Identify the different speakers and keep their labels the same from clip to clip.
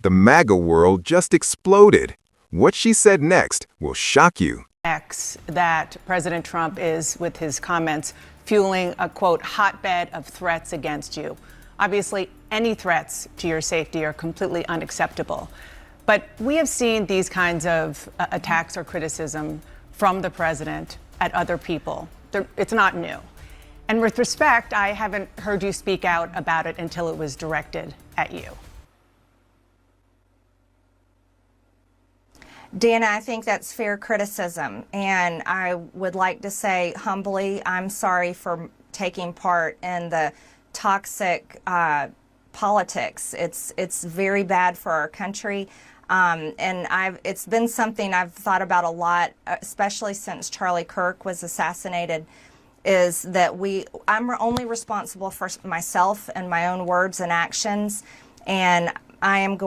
Speaker 1: The MAGA world just exploded. What she said next will shock you.
Speaker 2: That President Trump is, with his comments, fueling a, quote, hotbed of threats against you. Obviously, any threats to your safety are completely unacceptable. But we have seen these kinds of attacks or criticism from the president at other people. It's not new. And with respect, I haven't heard you speak out about it until it was directed at you.
Speaker 3: Dana, I think that's fair criticism. And I would like to say humbly, I'm sorry for taking part in the toxic politics. It's very bad for our country. And it's been something I've thought about a lot, especially since Charlie Kirk was assassinated, is that I'm only responsible for myself and my own words and actions. And I am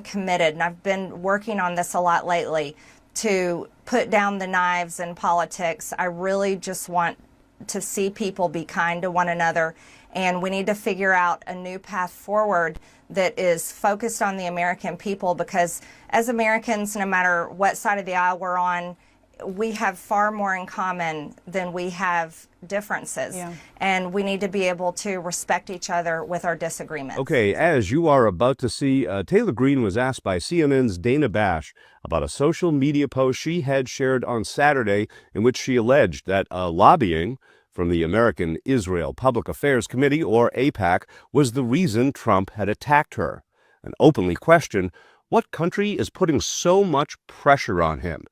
Speaker 3: committed, and I've been working on this a lot lately, to put down the knives in politics. I really just want to see people be kind to one another, and we need to figure out a new path forward that is focused on the American people, because as Americans, no matter what side of the aisle we're on, we have far more in common than we have differences. Yeah. And we need to be able to respect each other with our disagreements.
Speaker 4: Okay, as you are about to see, Taylor Greene was asked by CNN's Dana Bash about a social media post she had shared on Saturday in which she alleged that lobbying from the American Israel Public Affairs Committee, or AIPAC, was the reason Trump had attacked her, and openly questioned what country is putting so much pressure on him.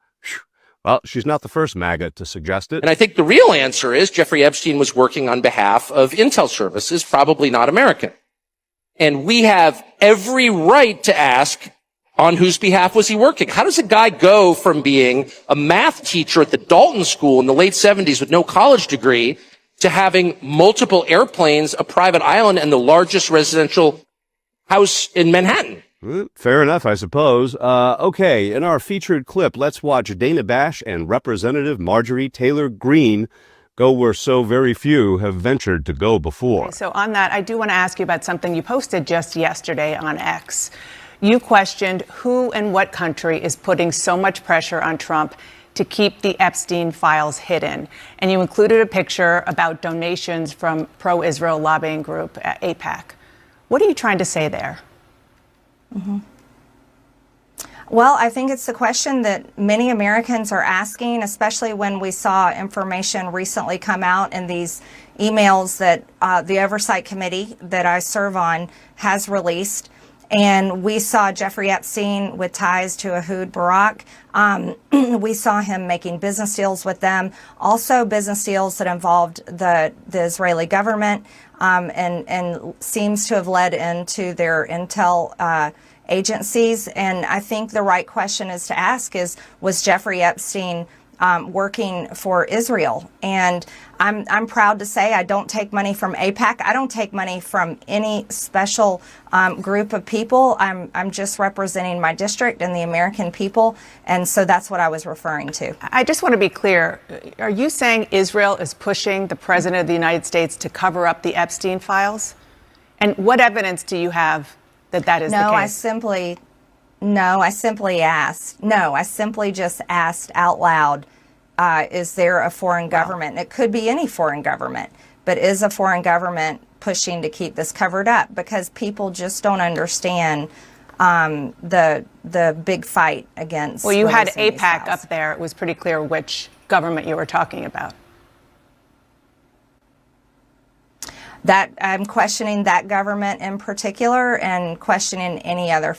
Speaker 4: Well, she's not the first MAGA to suggest it.
Speaker 5: And I think the real answer is Jeffrey Epstein was working on behalf of intel services, probably not American. And we have every right to ask, on whose behalf was he working? How does a guy go from being a math teacher at the Dalton School in the late 70s with no college degree to having multiple airplanes, a private island, and the largest residential house in Manhattan?
Speaker 4: Fair enough, I suppose. Okay, in our featured clip, let's watch Dana Bash and Representative Marjorie Taylor Greene go where so very few have ventured to go before.
Speaker 2: Okay, so on that, I do want to ask you about something you posted just yesterday on X. You questioned who and what country is putting so much pressure on Trump to keep the Epstein files hidden. And you included a picture about donations from pro-Israel lobbying group AIPAC. What are you trying to say there?
Speaker 3: Mm-hmm. Well, I think it's a question that many Americans are asking, especially when we saw information recently come out in these emails that the Oversight Committee that I serve on has released. And we saw Jeffrey Epstein with ties to Ehud Barak. We saw him making business deals with them, also business deals that involved the Israeli government, and seems to have led into their intel agencies. And I think the right question is to ask is, was Jeffrey Epstein working for Israel? And I'm proud to say I don't take money from AIPAC. I don't take money from any special group of people. I'm just representing my district and the American people. And so that's what I was referring to.
Speaker 2: I just want to be clear. Are you saying Israel is pushing the president of the United States to cover up the Epstein files? And what evidence do you have that that is the case?
Speaker 3: I simply just asked out loud, is there a foreign government? It could be any foreign government, but is a foreign government pushing to keep this covered up? Because people just don't understand the big fight against.
Speaker 2: Well, you had AIPAC up there. It was pretty clear which government you were talking about.
Speaker 3: That I'm questioning that government in particular and questioning any other